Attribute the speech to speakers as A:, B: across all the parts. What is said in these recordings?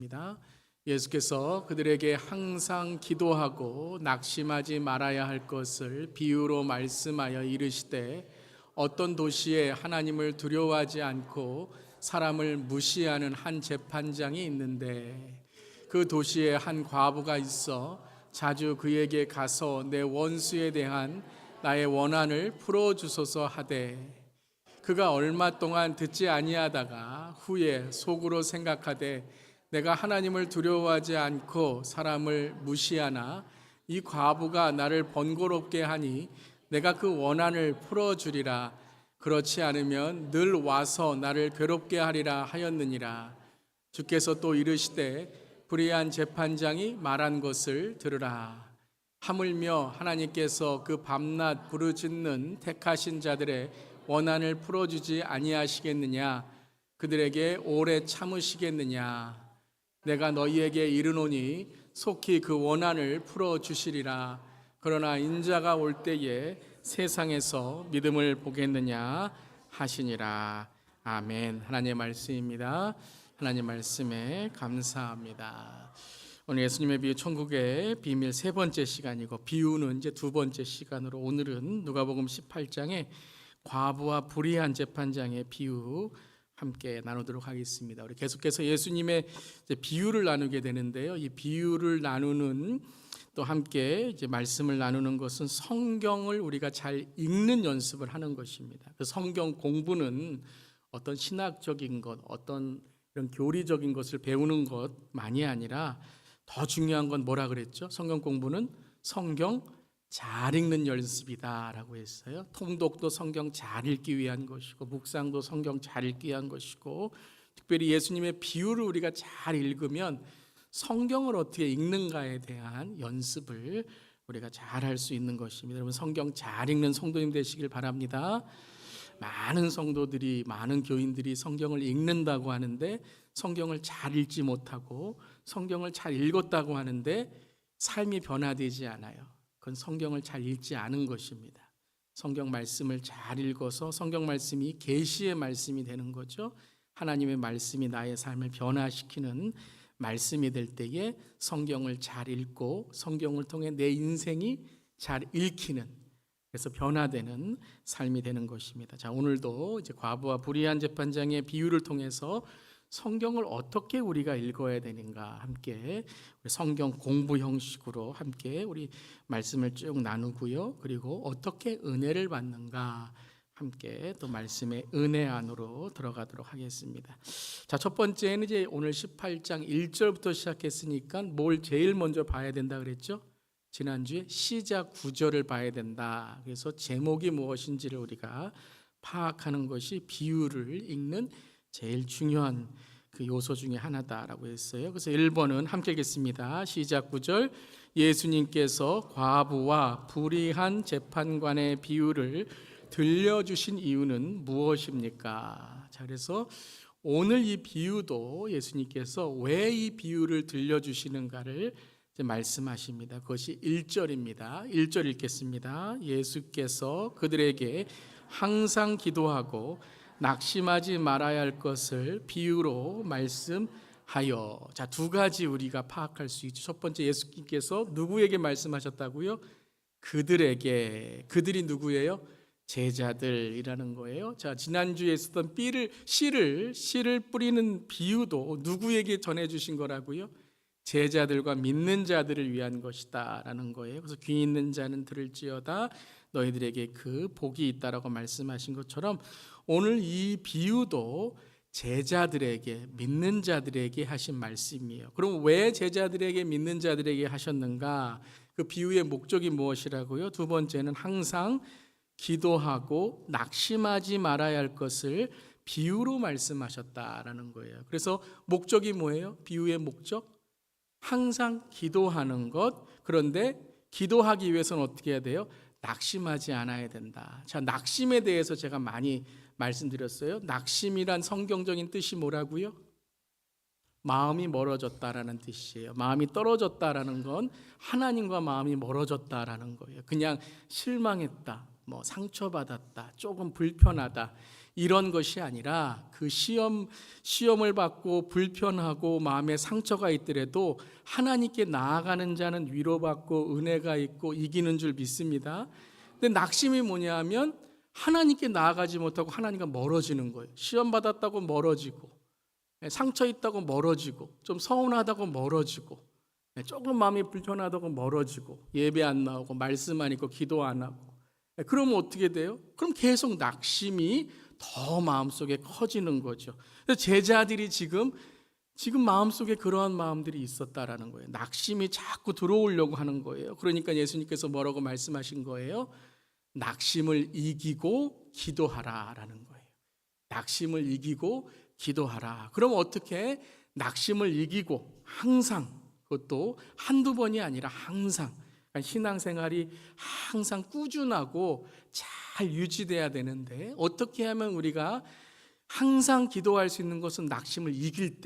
A: 입니다. 예수께서 그들에게 항상 기도하고 낙심하지 말아야 할 것을 비유로 말씀하여 이르시되, 어떤 도시에 하나님을 두려워하지 않고 사람을 무시하는 한 재판장이 있는데, 그 도시에 한 과부가 있어 자주 그에게 가서 내 원수에 대한 나의 원한을 풀어주소서 하되, 그가 얼마 동안 듣지 아니하다가 후에 속으로 생각하되, 내가 하나님을 두려워하지 않고 사람을 무시하나 이 과부가 나를 번거롭게 하니 내가 그 원한을 풀어주리라. 그렇지 않으면 늘 와서 나를 괴롭게 하리라 하였느니라. 주께서 또 이르시되, 불의한 재판장이 말한 것을 들으라. 하물며 하나님께서 그 밤낮 부르짖는 택하신 자들의 원한을 풀어주지 아니하시겠느냐? 그들에게 오래 참으시겠느냐? 내가 너희에게 이르노니 속히 그 원한을 풀어주시리라. 그러나 인자가 올 때에 세상에서 믿음을 보겠느냐 하시니라. 아멘. 하나님의 말씀입니다. 하나님 말씀에 감사합니다. 오늘 예수님의 비유, 천국의 비밀 세 번째 시간이고, 비유는 이제 두 번째 시간으로, 오늘은 누가복음 18장에 과부와 불의한 재판장의 비유 함께 나누도록 하겠습니다. 우리 계속해서 예수님의 비유를 나누게 되는데요. 이 비유를 나누는, 또 함께 이제 말씀을 나누는 것은 성경을 우리가 잘 읽는 연습을 하는 것입니다. 그 성경 공부는 어떤 신학적인 것, 어떤 이런 교리적인 것을 배우는 것만이 아니라, 더 중요한 건 뭐라 그랬죠? 성경 공부는 성경 잘 읽는 연습이다라고 했어요. 통독도 성경 잘 읽기 위한 것이고, 묵상도 성경 잘 읽기 위한 것이고, 특별히 예수님의 비유를 우리가 잘 읽으면 성경을 어떻게 읽는가에 대한 연습을 우리가 잘 할 수 있는 것입니다. 여러분, 성경 잘 읽는 성도님 되시길 바랍니다. 많은 성도들이, 많은 교인들이 성경을 읽는다고 하는데 성경을 잘 읽지 못하고, 성경을 잘 읽었다고 하는데 삶이 변화되지 않아요. 그건 성경을 잘 읽지 않은 것입니다. 성경 말씀을 잘 읽어서 성경 말씀이 계시의 말씀이 되는 거죠. 하나님의 말씀이 나의 삶을 변화시키는 말씀이 될 때에 성경을 잘 읽고, 성경을 통해 내 인생이 잘 읽히는, 그래서 변화되는 삶이 되는 것입니다. 자, 오늘도 이제 과부와 불의한 재판장의 비유를 통해서 성경을 어떻게 우리가 읽어야 되는가, 함께 우리 성경 공부 형식으로 함께 우리 말씀을 쭉 나누고요. 그리고 어떻게 은혜를 받는가, 함께 또 말씀의 은혜 안으로 들어가도록 하겠습니다. 자, 첫 번째는 이제 오늘 18장 1절부터 시작했으니까 뭘 제일 먼저 봐야 된다 그랬죠? 지난주에 시작 구절을 봐야 된다. 그래서 제목이 무엇인지를 우리가 파악하는 것이 비유를 읽는 제일 중요한 그 요소 중에 하나다라고 했어요. 그래서 1번은 함께 읽겠습니다. 시작 구절. 예수님께서 과부와 불의한 재판관의 비유를 들려주신 이유는 무엇입니까? 자, 그래서 오늘 이 비유도 예수님께서 왜 이 비유를 들려주시는가를 말씀하십니다. 그것이 1절입니다. 1절 읽겠습니다. 예수께서 그들에게 항상 기도하고 낙심하지 말아야 할 것을 비유로 말씀하여. 자, 두 가지 우리가 파악할 수 있죠. 첫 번째, 예수님께서 누구에게 말씀하셨다고요? 그들에게. 그들이 누구예요? 제자들이라는 거예요. 자, 지난주에 있었던 씨를 뿌리는 비유도 누구에게 전해주신 거라고요? 제자들과 믿는 자들을 위한 것이다 라는 거예요. 그래서 귀 있는 자는 들을지어다, 너희들에게 그 복이 있다라고 말씀하신 것처럼, 오늘 이 비유도 제자들에게, 믿는 자들에게 하신 말씀이에요. 그럼 왜 제자들에게, 믿는 자들에게 하셨는가? 그 비유의 목적이 무엇이라고요? 두 번째는 항상 기도하고 낙심하지 말아야 할 것을 비유로 말씀하셨다라는 거예요. 그래서 목적이 뭐예요? 비유의 목적? 항상 기도하는 것. 그런데 기도하기 위해서는 어떻게 해야 돼요? 낙심하지 않아야 된다. 자, 낙심에 대해서 제가 많이 말씀드렸어요. 낙심이란 성경적인 뜻이 뭐라고요? 마음이 멀어졌다라는 뜻이에요. 마음이 떨어졌다라는 건 하나님과 마음이 멀어졌다라는 거예요. 그냥 실망했다, 상처받았다, 조금 불편하다, 이런 것이 아니라 그 시험을 받고 불편하고 마음에 상처가 있더라도 하나님께 나아가는 자는 위로받고 은혜가 있고 이기는 줄 믿습니다. 근데 낙심이 뭐냐면 하나님께 나아가지 못하고 하나님과 멀어지는 거예요. 시험 받았다고 멀어지고, 상처 있다고 멀어지고, 좀 서운하다고 멀어지고, 조금 마음이 불편하다고 멀어지고, 예배 안 나오고, 말씀 안 읽고, 기도 안 하고. 그러면 어떻게 돼요? 그럼 계속 낙심이 더 마음속에 커지는 거죠. 제자들이 지금 마음속에 그러한 마음들이 있었다라는 거예요. 낙심이 자꾸 들어오려고 하는 거예요. 그러니까 예수님께서 뭐라고 말씀하신 거예요? 낙심을 이기고 기도하라라는 거예요. 낙심을 이기고 기도하라. 그럼 어떻게 낙심을 이기고 항상, 그것도 한두 번이 아니라 항상, 그러니까 신앙생활이 항상 꾸준하고 잘 유지돼야 되는데 어떻게 하면 우리가 항상 기도할 수 있는 것은 낙심을 이길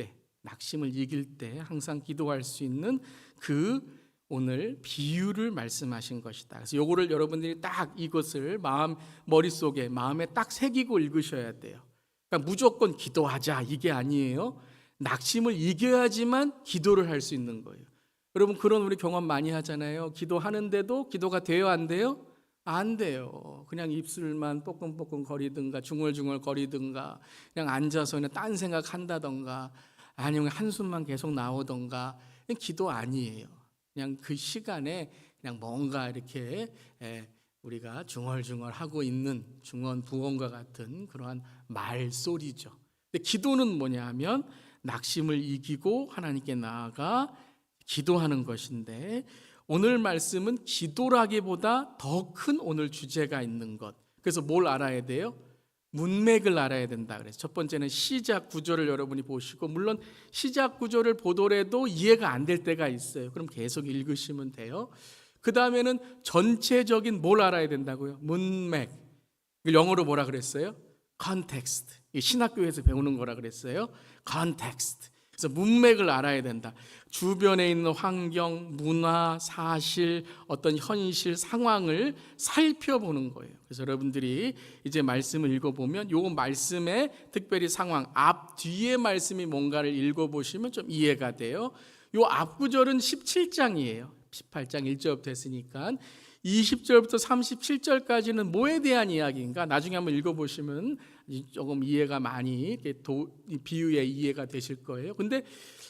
A: 때 항상 기도할 수 있는 그 오늘 비유를 말씀하신 것이다. 그래서 요거를 여러분들이 딱 이것을 머릿속에 마음에 딱 새기고 읽으셔야 돼요. 그러니까 무조건 기도하자 이게 아니에요. 낙심을 이겨야지만 기도를 할 수 있는 거예요. 여러분 그런 우리 경험 많이 하잖아요. 기도하는데도 기도가 돼요, 안 돼요? 안 돼요. 그냥 입술만 뽀끔뽀끔 거리든가 중얼중얼 거리든가 그냥 앉아서 그냥 딴 생각한다던가 아니면 한숨만 계속 나오던가 그냥 기도 아니에요. 그냥 그 시간에 그냥 뭔가 이렇게 우리가 중얼중얼 하고 있는 중언부언과 같은 그러한 말소리죠. 근데 기도는 뭐냐 하면 낙심을 이기고 하나님께 나아가 기도하는 것인데 오늘 말씀은 기도라기보다 더 큰 오늘 주제가 있는 것. 그래서 뭘 알아야 돼요? 문맥을 알아야 된다 그래서 첫 번째는 시작 구조를 여러분이 보시고 물론 시작 구조를 보더라도 이해가 안 될 때가 있어요. 그럼 계속 읽으시면 돼요. 그 다음에는 전체적인 뭘 알아야 된다고요? 문맥. 영어로 뭐라 그랬어요? context. 신학교에서 배우는 거라 그랬어요. context. 그래서 문맥을 알아야 된다. 주변에 있는 환경, 문화, 사실, 어떤 현실, 상황을 살펴보는 거예요. 그래서 여러분들이 이제 말씀을 읽어보면 요 말씀의 특별히 상황, 앞, 뒤의 말씀이 뭔가를 읽어보시면 좀 이해가 돼요. 요 앞 구절은 17장이에요. 18장 1절부터 했으니까 20절부터 37절까지는 뭐에 대한 이야기인가? 나중에 한번 읽어보시면 조금 이해가 많이 비유의 이해가 되실 거예요. 근데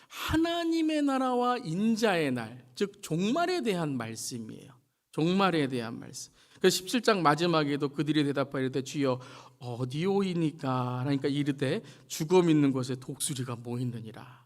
A: 하나님의 나라와 인자의 날, 즉 종말에 대한 말씀이에요. 종말에 대한 말씀. 그래서 17장 마지막에도 그들이 대답하이르되 주여 어디오이니까? 그러니까 이르되 죽음 있는 곳에 독수리가 모이느니라.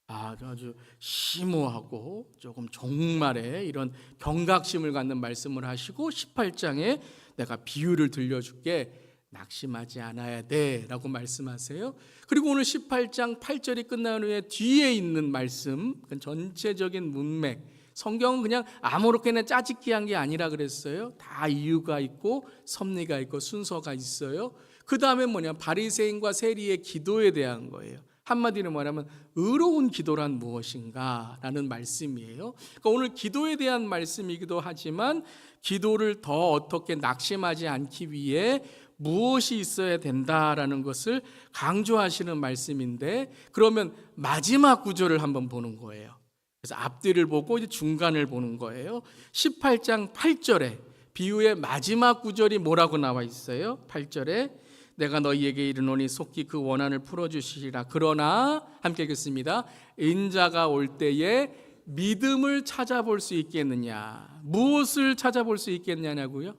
A: 아주 심오하고 조금 종말에 이런 경각심을 갖는 말씀을 하시고 18장에 내가 비유를 들려줄게 낙심하지 않아야 돼 라고 말씀하세요. 그리고 오늘 18장 8절이 끝난 후에 뒤에 있는 말씀 전체적인 문맥 성경은 그냥 아무렇게나 짜집기 한 게 아니라 그랬어요. 다 이유가 있고 섭리가 있고 순서가 있어요. 그 다음에 뭐냐 바리새인과 세리의 기도에 대한 거예요. 한마디로 말하면 의로운 기도란 무엇인가 라는 말씀이에요. 그러니까 오늘 기도에 대한 말씀이기도 하지만 기도를 더 어떻게 낙심하지 않기 위해 무엇이 있어야 된다라는 것을 강조하시는 말씀인데 그러면 마지막 구절을 한번 보는 거예요. 그래서 앞뒤를 보고 이제 중간을 보는 거예요. 18장 8절에 비유의 마지막 구절이 뭐라고 나와 있어요? 8절에 내가 너희에게 이르노니 속히 그 원한을 풀어주시리라. 그러나 함께 읽겠습니다. 인자가 올 때에 믿음을 찾아볼 수 있겠느냐. 무엇을 찾아볼 수 있겠냐고요?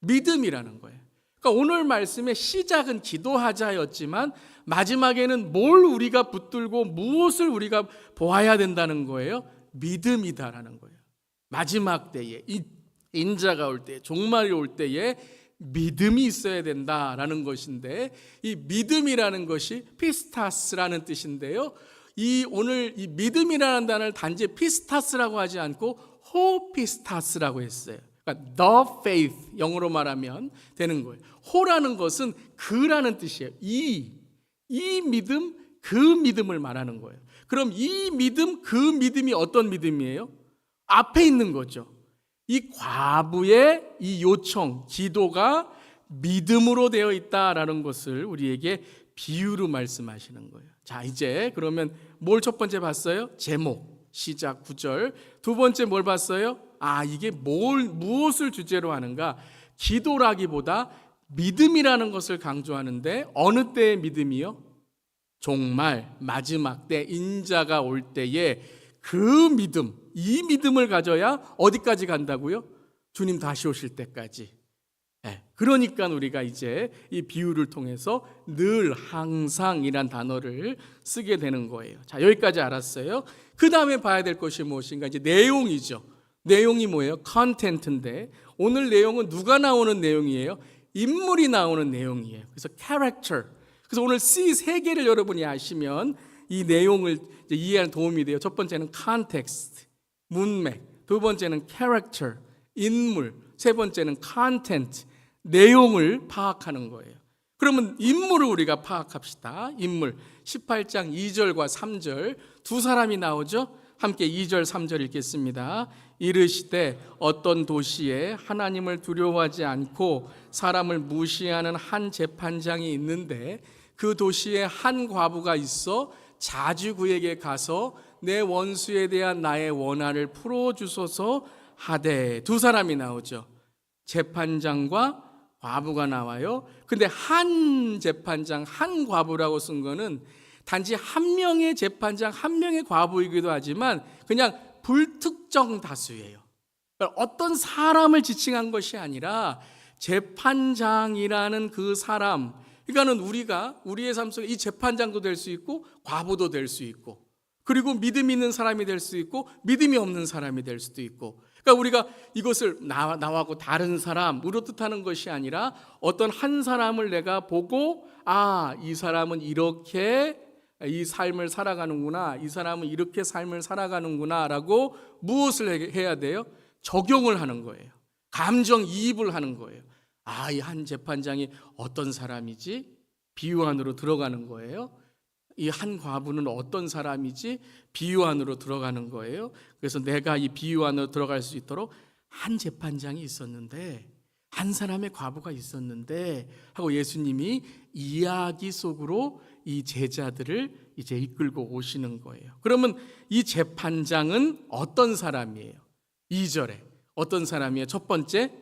A: 믿음이라는 거예요. 그러니까 오늘 말씀의 시작은 기도하자였지만 마지막에는 뭘 우리가 붙들고 무엇을 우리가 보아야 된다는 거예요? 믿음이다라는 거예요. 마지막 때에 인자가 올 때, 종말이 올 때에 믿음이 있어야 된다라는 것인데 이 믿음이라는 것이 피스타스라는 뜻인데요. 오늘 이 믿음이라는 단어를 단지 피스타스라고 하지 않고 호피스타스라고 했어요. 그러니까 the faith 영어로 말하면 되는 거예요. 호라는 것은 그라는 뜻이에요. 이 믿음, 그 믿음을 말하는 거예요. 그럼 이 믿음, 그 믿음이 어떤 믿음이에요? 앞에 있는 거죠. 이 과부의 이 요청, 기도가 믿음으로 되어 있다라는 것을 우리에게 비유로 말씀하시는 거예요. 자, 이제 그러면 뭘 첫 번째 봤어요? 제목, 시작 9절. 두 번째 뭘 봤어요? 이게 무엇을 주제로 하는가? 기도라기보다 믿음이라는 것을 강조하는데, 어느 때의 믿음이요? 종말, 마지막 때, 인자가 올 때에 그 믿음, 이 믿음을 가져야 어디까지 간다고요? 주님 다시 오실 때까지. 그러니까 우리가 이제 이 비유를 통해서 늘 항상이란 단어를 쓰게 되는 거예요. 자, 여기까지 알았어요. 그 다음에 봐야 될 것이 무엇인가? 이제 내용이죠. 내용이 뭐예요? 컨텐츠인데, 오늘 내용은 누가 나오는 내용이에요? 인물이 나오는 내용이에요. 그래서 character. 그래서 오늘 C 세 개를 여러분이 아시면 이 내용을 이해하는 도움이 돼요. 첫 번째는 context, 문맥. 두 번째는 character, 인물. 세 번째는 content, 내용을 파악하는 거예요. 그러면 인물을 우리가 파악합시다. 인물 18장 2절과 3절 두 사람이 나오죠. 함께 2절 3절 읽겠습니다. 이르시되 어떤 도시에 하나님을 두려워하지 않고 사람을 무시하는 한 재판장이 있는데, 그 도시에 한 과부가 있어 자주 그에게 가서 내 원수에 대한 나의 원한을 풀어주소서 하되. 두 사람이 나오죠. 재판장과 과부가 나와요. 근데 한 재판장, 한 과부라고 쓴 거는 단지 한 명의 재판장, 한 명의 과부이기도 하지만 그냥 불특정 다수예요. 그러니까 어떤 사람을 지칭한 것이 아니라 재판장이라는 그 사람, 그러니까는 우리가 우리의 삶 속에 이 재판장도 될 수 있고 과부도 될 수 있고, 그리고 믿음 있는 사람이 될 수 있고 믿음이 없는 사람이 될 수도 있고, 그러니까 우리가 이것을 나하고 다른 사람으로 뜻하는 것이 아니라 어떤 한 사람을 내가 보고 이 사람은 이렇게 이 삶을 살아가는구나, 이 사람은 이렇게 삶을 살아가는구나 라고 무엇을 해야 돼요? 적용을 하는 거예요. 감정이입을 하는 거예요. 이 한 재판장이 어떤 사람이지? 비유 안으로 들어가는 거예요. 이 한 과부는 어떤 사람이지? 비유 안으로 들어가는 거예요. 그래서 내가 이 비유 안으로 들어갈 수 있도록 한 재판장이 있었는데, 한 사람의 과부가 있었는데 하고 예수님이 이야기 속으로 이 제자들을 이제 이끌고 오시는 거예요. 그러면 이 재판장은 어떤 사람이에요? 2절에 어떤 사람이에요? 첫 번째,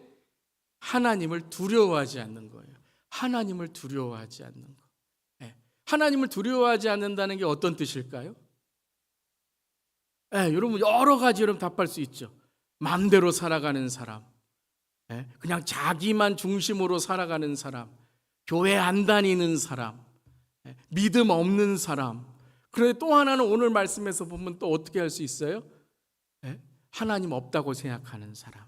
A: 하나님을 두려워하지 않는 거예요. 하나님을 두려워하지 않는 거. 하나님을 두려워하지 않는다는 게 어떤 뜻일까요? 여러분 여러 가지 여러분 답할 수 있죠. 마음대로 살아가는 사람, 그냥 자기만 중심으로 살아가는 사람, 교회 안 다니는 사람, 믿음 없는 사람. 그런데 또 하나는 오늘 말씀에서 보면 또 어떻게 할 수 있어요? 하나님 없다고 생각하는 사람.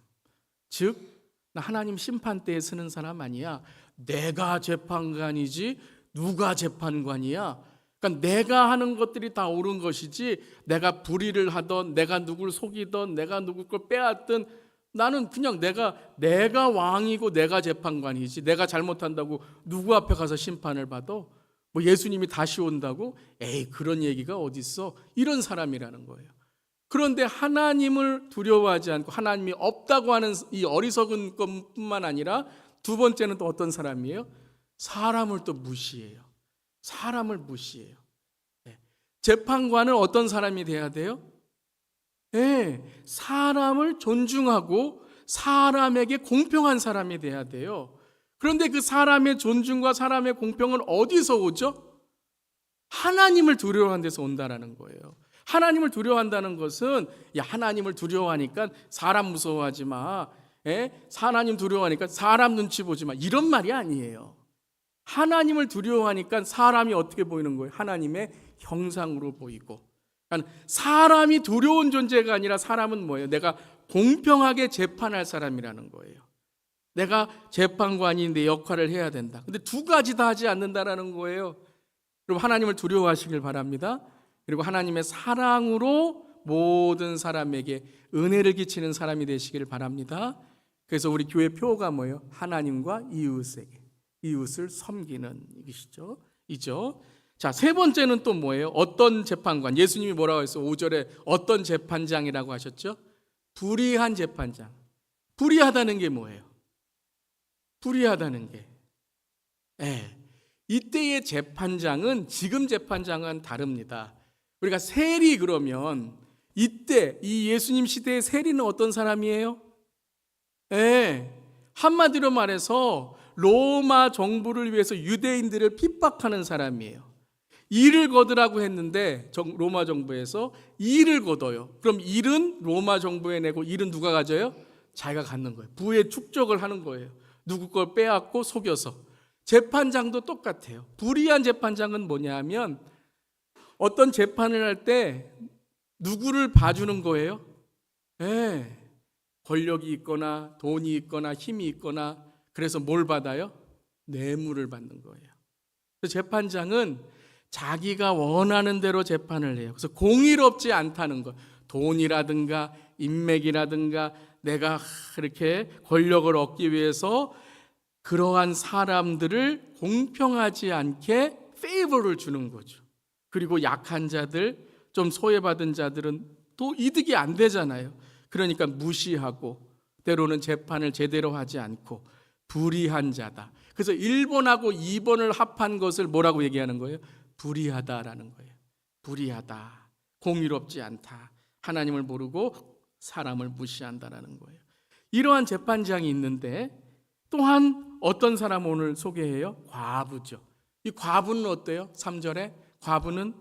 A: 즉 나 하나님 심판대에 서는 사람 아니야. 내가 재판관이지 누가 재판관이야? 그러니까 내가 하는 것들이 다 옳은 것이지, 내가 불의를 하던, 내가 누굴 속이던, 내가 누구 걸 빼앗든, 나는 그냥 내가 왕이고 내가 재판관이지, 내가 잘못한다고 누구 앞에 가서 심판을 받아? 뭐 예수님이 다시 온다고? 그런 얘기가 어디 있어? 이런 사람이라는 거예요. 그런데 하나님을 두려워하지 않고 하나님이 없다고 하는 이 어리석은 것뿐만 아니라 두 번째는 또 어떤 사람이에요? 사람을 또 무시해요. 사람을 무시해요. 재판관은 어떤 사람이 돼야 돼요? 사람을 존중하고 사람에게 공평한 사람이 돼야 돼요. 그런데 그 사람의 존중과 사람의 공평은 어디서 오죠? 하나님을 두려워하는 데서 온다라는 거예요. 하나님을 두려워한다는 것은 하나님을 두려워하니까 사람 무서워하지 마. 하나님 두려워하니까 사람 눈치 보지 마. 이런 말이 아니에요. 하나님을 두려워하니까 사람이 어떻게 보이는 거예요? 하나님의 형상으로 보이고. 그러니까 사람이 두려운 존재가 아니라 사람은 뭐예요? 내가 공평하게 재판할 사람이라는 거예요. 내가 재판관이 내 역할을 해야 된다. 근데 두 가지 다 하지 않는다라는 거예요. 그럼 하나님을 두려워하시길 바랍니다. 그리고 하나님의 사랑으로 모든 사람에게 은혜를 끼치는 사람이 되시길 바랍니다. 그래서 우리 교회 표어가 뭐예요? 하나님과 이웃을 섬기는 이죠. 자, 세 번째는 또 뭐예요? 어떤 재판관? 예수님이 뭐라고 했어요? 5절에 어떤 재판장이라고 하셨죠? 불의한 재판장. 불의하다는 게 뭐예요? 불의하다는 게. 예. 이때의 재판장은 지금 재판장은 다릅니다. 우리가 세리 그러면 이때 이 예수님 시대의 세리는 어떤 사람이에요? 예. 한마디로 말해서 로마 정부를 위해서 유대인들을 핍박하는 사람이에요. 일을 거두라고 했는데 로마 정부에서 일을 거둬요. 그럼 일은 로마 정부에 내고 일은 누가 가져요? 자기가 갖는 거예요. 부의 축적을 하는 거예요. 누구 걸 빼앗고 속여서. 재판장도 똑같아요. 불의한 재판장은 뭐냐 하면 어떤 재판을 할 때 누구를 봐주는 거예요? 네. 권력이 있거나 돈이 있거나 힘이 있거나 그래서 뭘 받아요? 뇌물을 받는 거예요. 그래서 재판장은 자기가 원하는 대로 재판을 해요. 그래서 공의롭지 않다는 거. 돈이라든가 인맥이라든가 내가 이렇게 권력을 얻기 위해서 그러한 사람들을 공평하지 않게 페이버를 주는 거죠. 그리고 약한 자들, 좀 소외받은 자들은 또 이득이 안 되잖아요. 그러니까 무시하고 때로는 재판을 제대로 하지 않고 불의한 자다. 그래서 1번하고 2번을 합한 것을 뭐라고 얘기하는 거예요? 불의하다라는 거예요. 불의하다. 공의롭지 않다. 하나님을 모르고 사람을 무시한다라는 거예요. 이러한 재판장이 있는데 또한 어떤 사람 오늘 소개해요? 과부죠. 이 과부는 어때요? 3절에 과부는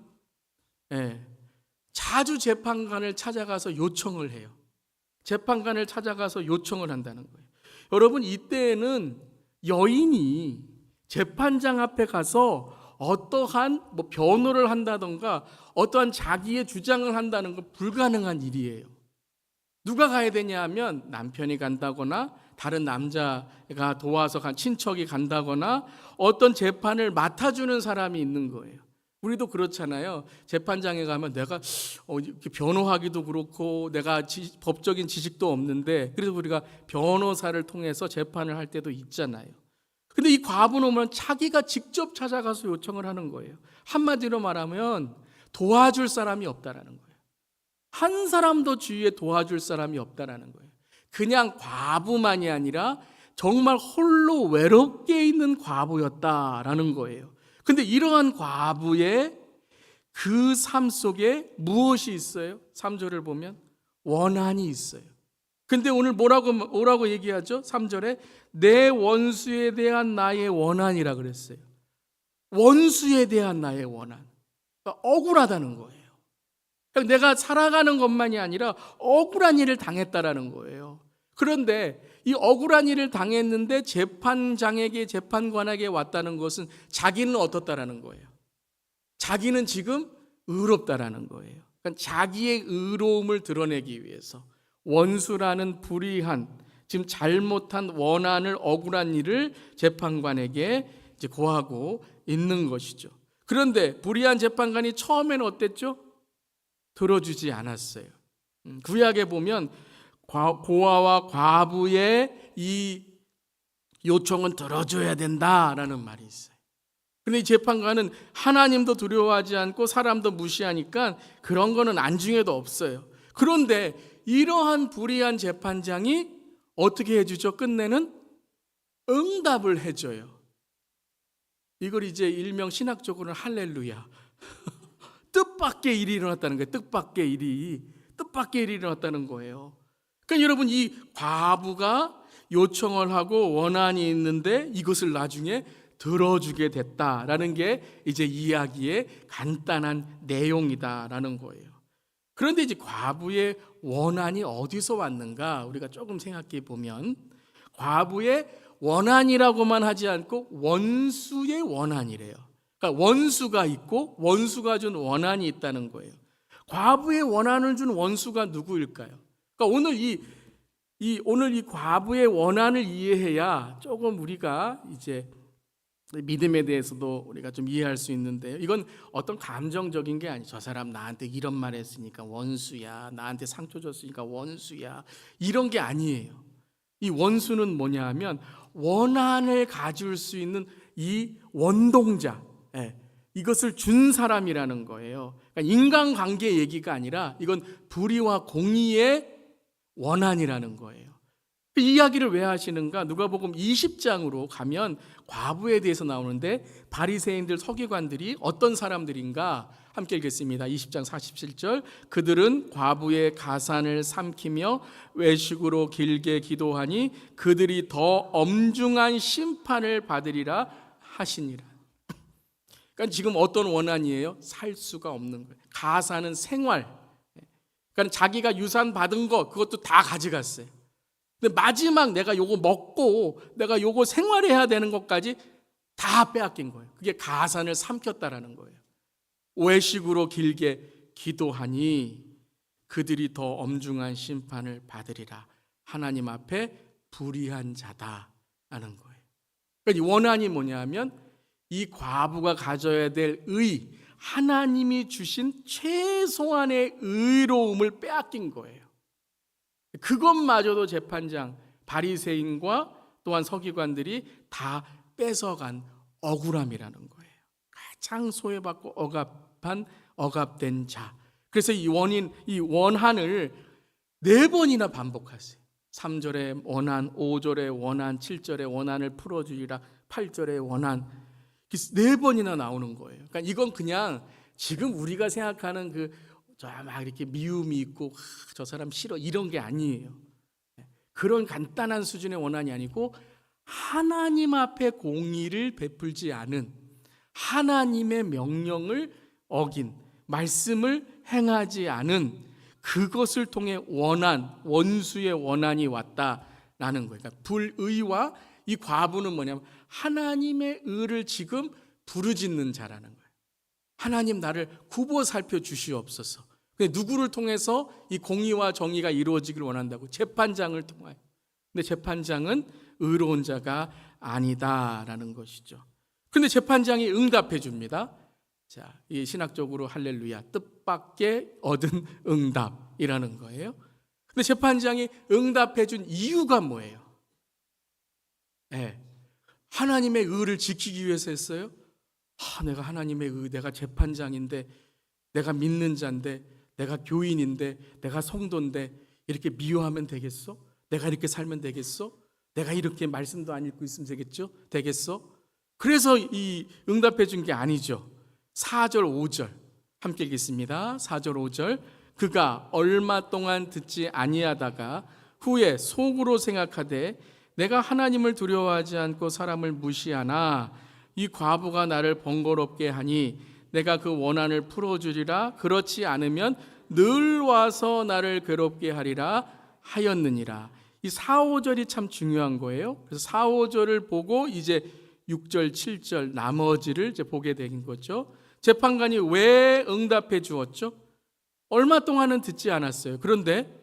A: 자주 재판관을 찾아가서 요청을 해요. 재판관을 찾아가서 요청을 한다는 거예요. 여러분 이때에는 여인이 재판장 앞에 가서 어떠한 변호를 한다던가 어떠한 자기의 주장을 한다는 건 불가능한 일이에요. 누가 가야 되냐 하면 남편이 간다거나 다른 남자가 도와서 간 친척이 간다거나 어떤 재판을 맡아주는 사람이 있는 거예요. 우리도 그렇잖아요. 재판장에 가면 내가 변호하기도 그렇고 내가 법적인 지식도 없는데 그래서 우리가 변호사를 통해서 재판을 할 때도 있잖아요. 근데 이 과부는 오면 자기가 직접 찾아가서 요청을 하는 거예요. 한마디로 말하면 도와줄 사람이 없다라는 거예요. 한 사람도 주위에 도와줄 사람이 없다라는 거예요. 그냥 과부만이 아니라 정말 홀로 외롭게 있는 과부였다라는 거예요. 근데 이러한 과부의 그 삶 속에 무엇이 있어요? 3절을 보면 원한이 있어요. 근데 오늘 뭐라고 얘기하죠? 3절에 내 원수에 대한 나의 원한이라 그랬어요. 원수에 대한 나의 원한. 그러니까 억울하다는 거예요. 그러니까 내가 살아가는 것만이 아니라 억울한 일을 당했다라는 거예요. 그런데 이 억울한 일을 당했는데 재판장에게 재판관에게 왔다는 것은 자기는 어떻다라는 거예요. 자기는 지금 의롭다라는 거예요. 그러니까 자기의 의로움을 드러내기 위해서 원수라는 불의한 지금 잘못한 원한을 억울한 일을 재판관에게 이제 고하고 있는 것이죠. 그런데 불의한 재판관이 처음에는 어땠죠? 들어주지 않았어요. 구약에 보면 고아와 과부의 이 요청은 들어줘야 된다라는 말이 있어요. 그런데 이 재판관은 하나님도 두려워하지 않고 사람도 무시하니까 그런 거는 안중에도 없어요. 그런데 이러한 불의한 재판장이 어떻게 해주죠? 끝내는 응답을 해줘요. 이걸 이제 일명 신학적으로는 할렐루야. 뜻밖의 일이 일어났다는 거예요. 뜻밖의 일이 일어났다는 거예요. 그러니까 여러분 이 과부가 요청을 하고 원한이 있는데 이것을 나중에 들어주게 됐다라는 게 이제 이야기의 간단한 내용이다라는 거예요. 그런데 이제 과부의 원한이 어디서 왔는가 우리가 조금 생각해 보면 과부의 원한이라고만 하지 않고 원수의 원한이래요. 그러니까 원수가 있고 원수가 준 원한이 있다는 거예요. 과부의 원한을 준 원수가 누구일까요? 그러니까 오늘 이 과부의 원한을 이해해야 조금 우리가 이제 믿음에 대해서도 우리가 좀 이해할 수 있는데요. 이건 어떤 감정적인 게 아니죠. 저 사람 나한테 이런 말 했으니까 원수야. 나한테 상처 줬으니까 원수야. 이런 게 아니에요. 이 원수는 뭐냐 하면 원한을 가질 수 있는 이 원동자, 이것을 준 사람이라는 거예요. 그러니까 인간관계 얘기가 아니라 이건 불의와 공의의 원한이라는 거예요. 그 이야기를 왜 하시는가? 누가복음 20장으로 가면 과부에 대해서 나오는데 바리새인들 서기관들이 어떤 사람들인가 함께 읽겠습니다. 20장 47절 그들은 과부의 가산을 삼키며 외식으로 길게 기도하니 그들이 더 엄중한 심판을 받으리라 하시니라. 그러니까 지금 어떤 원한이에요? 살 수가 없는 거예요. 가산은 생활. 그러니까 자기가 유산 받은 거 그것도 다 가져갔어요. 근데 마지막 내가 요거 먹고 내가 요거 생활해야 되는 것까지 다 빼앗긴 거예요. 그게 가산을 삼켰다라는 거예요. 외식으로 길게 기도하니 그들이 더 엄중한 심판을 받으리라. 하나님 앞에 불의한 자다라는 거예요. 그러니까 이 원한이 뭐냐면 이 과부가 가져야 될 의, 하나님이 주신 최소한의 의로움을 빼앗긴 거예요. 그것마저도 재판장, 바리새인과 또한 서기관들이 다 뺏어간 억울함이라는 거예요. 가장 소외받고 억압된 자. 그래서 이 원한을 4번이나 반복하세요. 3절에 원한, 5절에 원한, 7절에 원한을 풀어주리라, 8절에 원한. 4번이나 나오는 거예요. 그러니까 이건 그냥 지금 우리가 생각하는 막 이렇게 미움이 있고 저 사람 싫어 이런 게 아니에요. 그런 간단한 수준의 원한이 아니고 하나님 앞에 공의를 베풀지 않은, 하나님의 명령을 어긴, 말씀을 행하지 않은 그것을 통해 원수의 원한이 왔다라는 거예요. 그러니까 불의와 이 과부는 뭐냐면 하나님의 의를 지금 부르짖는 자라는 거예요. 하나님 나를 굽어 살펴 주시옵소서. 누구를 통해서 이 공의와 정의가 이루어지길 원한다고? 재판장을 통하여. 근데 재판장은 의로운 자가 아니다라는 것이죠. 근데 재판장이 응답해 줍니다. 자, 이 신학적으로 할렐루야, 뜻밖의 얻은 응답이라는 거예요. 근데 재판장이 응답해 준 이유가 뭐예요? 하나님의 의를 지키기 위해서 했어요? 내가 하나님의 의, 내가 재판장인데, 내가 믿는 자인데, 내가 교인인데, 내가 성도인데 이렇게 미워하면 되겠어? 내가 이렇게 살면 되겠어? 내가 이렇게 말씀도 안 읽고 있으면 되겠어? 그래서 이 응답해 준 게 아니죠. 4절 5절 함께 읽겠습니다. 4절 5절 그가 얼마 동안 듣지 아니하다가 후에 속으로 생각하되 내가 하나님을 두려워하지 않고 사람을 무시하나 이 과부가 나를 번거롭게 하니 내가 그 원한을 풀어주리라. 그렇지 않으면 늘 와서 나를 괴롭게 하리라 하였느니라. 이 4, 5절이 참 중요한 거예요. 그래서 4, 5절을 보고 이제 6절, 7절 나머지를 이제 보게 된 거죠. 재판관이 왜 응답해 주었죠? 얼마 동안은 듣지 않았어요. 그런데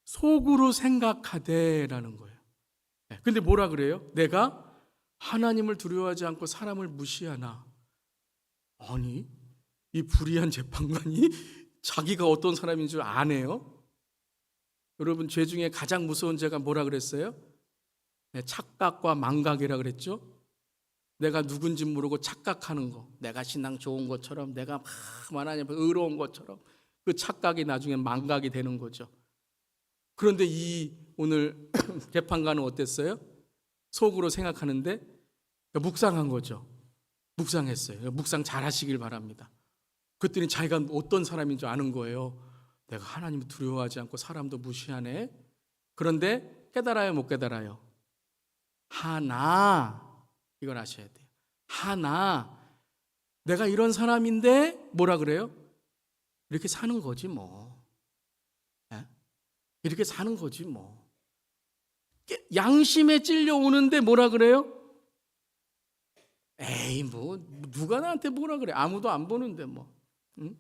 A: 속으로 생각하되라는 거예요. 근데 뭐라 그래요? 내가 하나님을 두려워하지 않고 사람을 무시하나? 아니, 이 불의한 재판관이 자기가 어떤 사람인 줄 아네요? 여러분, 죄 중에 가장 무서운 죄가 뭐라 그랬어요? 착각과 망각이라 그랬죠? 내가 누군지 모르고 착각하는 거, 내가 신앙 좋은 것처럼, 내가 막 하나님 의로운 것처럼 그 착각이 나중에 망각이 되는 거죠. 그런데 이 오늘 재판관은 어땠어요? 속으로 생각하는데 묵상한 거죠. 묵상했어요. 묵상 잘 하시길 바랍니다. 그랬더니 자기가 어떤 사람인 줄 아는 거예요. 내가 하나님을 두려워하지 않고 사람도 무시하네. 그런데 깨달아요, 못 깨달아요? 하나, 이걸 아셔야 돼요. 하나, 내가 이런 사람인데 뭐라 그래요? 이렇게 사는 거지 뭐. 이렇게 사는 거지 뭐. 양심에 찔려오는데 뭐라 그래요? 에이, 뭐 누가 나한테 뭐라 그래? 아무도 안 보는데 뭐. 응?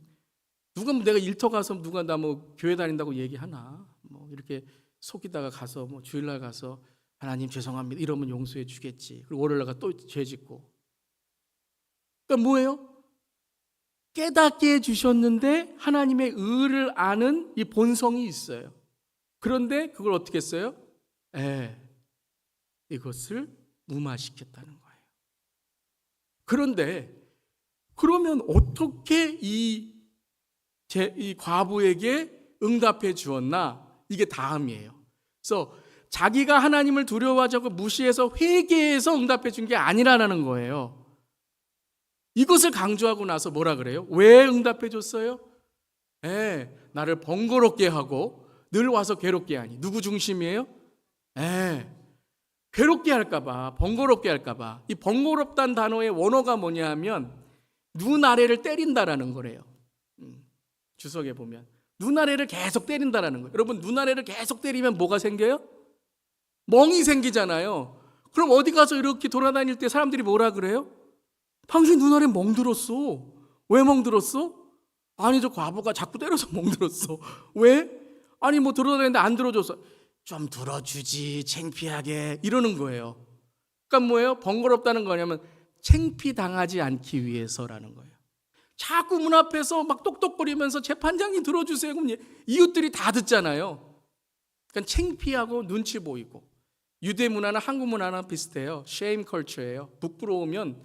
A: 누가 내가 일터 가서 누가 나 뭐 교회 다닌다고 얘기하나? 뭐 이렇게 속이다가 가서 뭐 주일날 가서 하나님 죄송합니다 이러면 용서해 주겠지. 그리고 월요일 가 또 죄 짓고. 그러니까 뭐예요? 깨닫게 해주셨는데 하나님의 의를 아는 이 본성이 있어요. 그런데 그걸 어떻게 했어요? 이것을 무마시켰다는 거예요. 그런데 그러면 어떻게 이 과부에게 응답해 주었나? 이게 다음이에요. 그래서 자기가 하나님을 두려워하지 않고 무시해서 회개해서 응답해 준 게 아니라는 거예요. 이것을 강조하고 나서 뭐라 그래요? 왜 응답해 줬어요? 나를 번거롭게 하고 늘 와서 괴롭게 하니. 누구 중심이에요? 괴롭게 할까봐, 번거롭게 할까봐. 이 번거롭다는 단어의 원어가 뭐냐 하면 눈 아래를 때린다라는 거래요. 주석에 보면 눈 아래를 계속 때린다라는 거예요. 여러분, 눈 아래를 계속 때리면 뭐가 생겨요? 멍이 생기잖아요. 그럼 어디 가서 이렇게 돌아다닐 때 사람들이 뭐라 그래요? 당신 눈 아래 멍들었어. 왜 멍들었어? 아니, 저 과부가 자꾸 때려서 멍들었어. 왜? 아니, 뭐 들어다니는데 안 들어줘서. 좀 들어주지, 창피하게, 이러는 거예요. 그러니까 뭐예요? 번거롭다는 거냐면 창피당하지 않기 위해서라는 거예요. 자꾸 문 앞에서 막 똑똑거리면서 재판장님 들어주세요. 그럼 이웃들이 다 듣잖아요. 그러니까 창피하고 눈치 보이고. 유대 문화는 한국 문화랑 비슷해요. shame culture예요. 부끄러우면,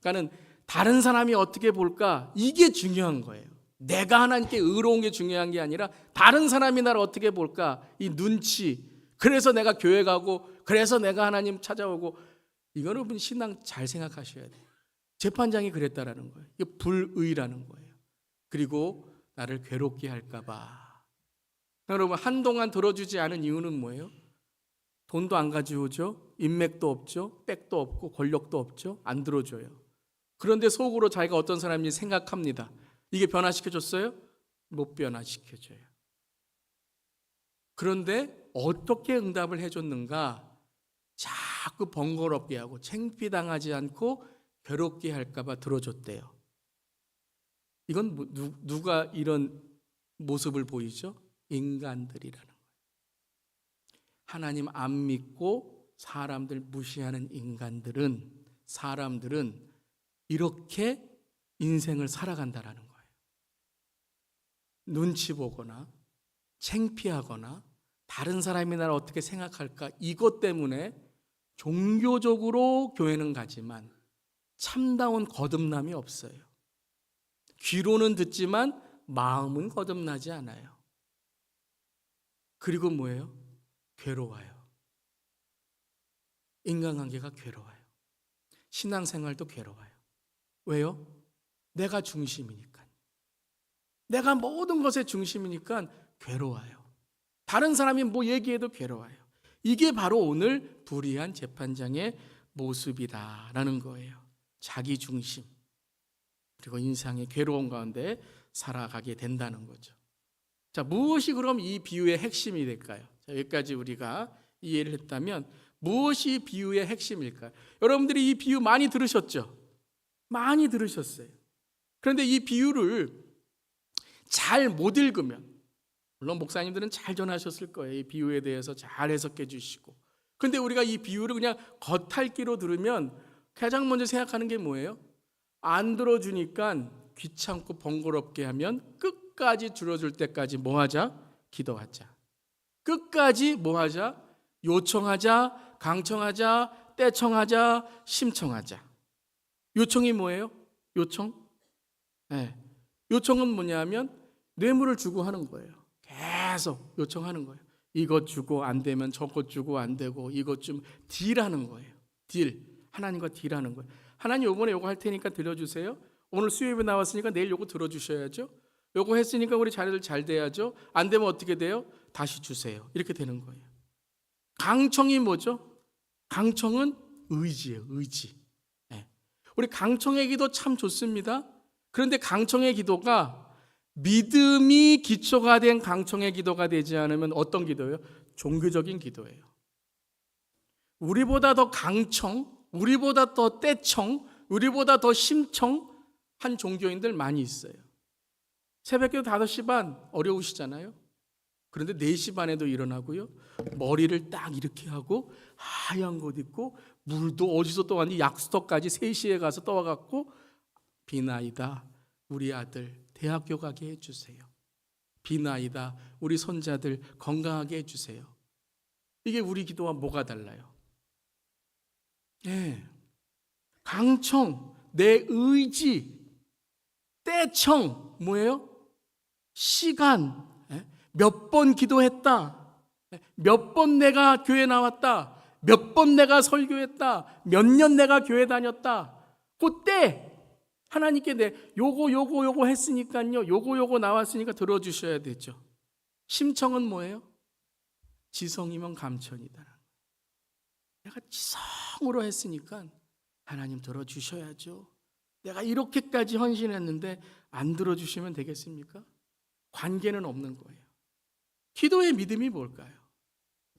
A: 그러니까는 다른 사람이 어떻게 볼까, 이게 중요한 거예요. 내가 하나님께 의로운 게 중요한 게 아니라 다른 사람이 나를 어떻게 볼까, 이 눈치. 그래서 내가 교회 가고, 그래서 내가 하나님 찾아오고. 이거는 여러분 신앙 잘 생각하셔야 돼요. 재판장이 그랬다라는 거예요. 이게 불의라는 거예요. 그리고 나를 괴롭게 할까 봐. 여러분, 한동안 들어주지 않은 이유는 뭐예요? 돈도 안 가져오죠. 인맥도 없죠. 백도 없고 권력도 없죠. 안 들어줘요. 그런데 속으로 자기가 어떤 사람인지 생각합니다. 이게 변화시켜줬어요? 못 변화시켜줘요. 그런데 어떻게 응답을 해줬는가? 자꾸 번거롭게 하고 창피당하지 않고 괴롭게 할까 봐 들어줬대요. 이건 누가 이런 모습을 보이죠? 인간들이라는 거예요. 하나님 안 믿고 사람들 무시하는 사람들은 이렇게 인생을 살아간다라는 거예요. 눈치 보거나 창피하거나 다른 사람이 나를 어떻게 생각할까, 이것 때문에 종교적으로 교회는 가지만 참다운 거듭남이 없어요. 귀로는 듣지만 마음은 거듭나지 않아요. 그리고 뭐예요? 괴로워요. 인간관계가 괴로워요. 신앙생활도 괴로워요. 왜요? 내가 중심이니까. 내가 모든 것의 중심이니까 괴로워요. 다른 사람이 뭐 얘기해도 괴로워요. 이게 바로 오늘 불의한 재판장의 모습이다라는 거예요. 자기 중심, 그리고 인상의 괴로움 가운데 살아가게 된다는 거죠. 자, 무엇이 그럼 이 비유의 핵심이 될까요? 자, 여기까지 우리가 이해를 했다면 무엇이 비유의 핵심일까요? 여러분들이 이 비유 많이 들으셨죠? 많이 들으셨어요. 그런데 이 비유를 잘 못 읽으면, 물론 목사님들은 잘 전하셨을 거예요. 이 비유에 대해서 잘 해석해 주시고. 그런데 우리가 이 비유를 그냥 겉핥기로 들으면 가장 먼저 생각하는 게 뭐예요? 안 들어주니까 귀찮고 번거롭게 하면 끝까지 들어줄 때까지 뭐 하자? 기도하자. 끝까지 뭐 하자? 요청하자, 강청하자, 떼청하자, 심청하자. 요청이 뭐예요? 요청? 네. 요청은 뭐냐면 뇌물을 주고 하는 거예요. 계속 요청하는 거예요. 이것 주고 안 되면 저것 주고 안 되고, 이것 좀 딜하는 거예요. 딜. 하나님과 딜하는 거예요. 하나님 요번에 요거 할 테니까 들어주세요. 오늘 수요일에 나왔으니까 내일 요거 들어주셔야죠. 요거 했으니까 우리 자녀들 잘 돼야죠. 안 되면 어떻게 돼요? 다시 주세요. 이렇게 되는 거예요. 강청이 뭐죠? 강청은 의지예요. 의지. 네. 우리 강청의 기도 참 좋습니다. 그런데 강청의 기도가 믿음이 기초가 된 강청의 기도가 되지 않으면 어떤 기도예요? 종교적인 기도예요. 우리보다 더 강청, 우리보다 더 떼청, 우리보다 더 심청한 종교인들 많이 있어요. 새벽기도 5시 반 어려우시잖아요. 그런데 4시 반에도 일어나고요. 머리를 딱 이렇게 하고 하얀 옷 입고 물도 어디서 떠왔니? 약수터까지 3시에 가서 떠와갖고 비나이다 우리 아들 대학교 가게 해주세요. 비나이다 우리 손자들 건강하게 해주세요. 이게 우리 기도와 뭐가 달라요? 네. 강청, 내 의지, 떼청, 뭐예요? 시간, 몇 번 기도했다, 몇 번 내가 교회 나왔다, 몇 번 내가 설교했다, 몇 년 내가 교회 다녔다, 그때 하나님께 요거 했으니까요, 요거 나왔으니까 들어주셔야 되죠. 심청은 뭐예요? 지성이면 감천이다. 내가 지성으로 했으니까 하나님 들어주셔야죠. 내가 이렇게까지 헌신했는데 안 들어주시면 되겠습니까? 관계는 없는 거예요. 기도의 믿음이 뭘까요?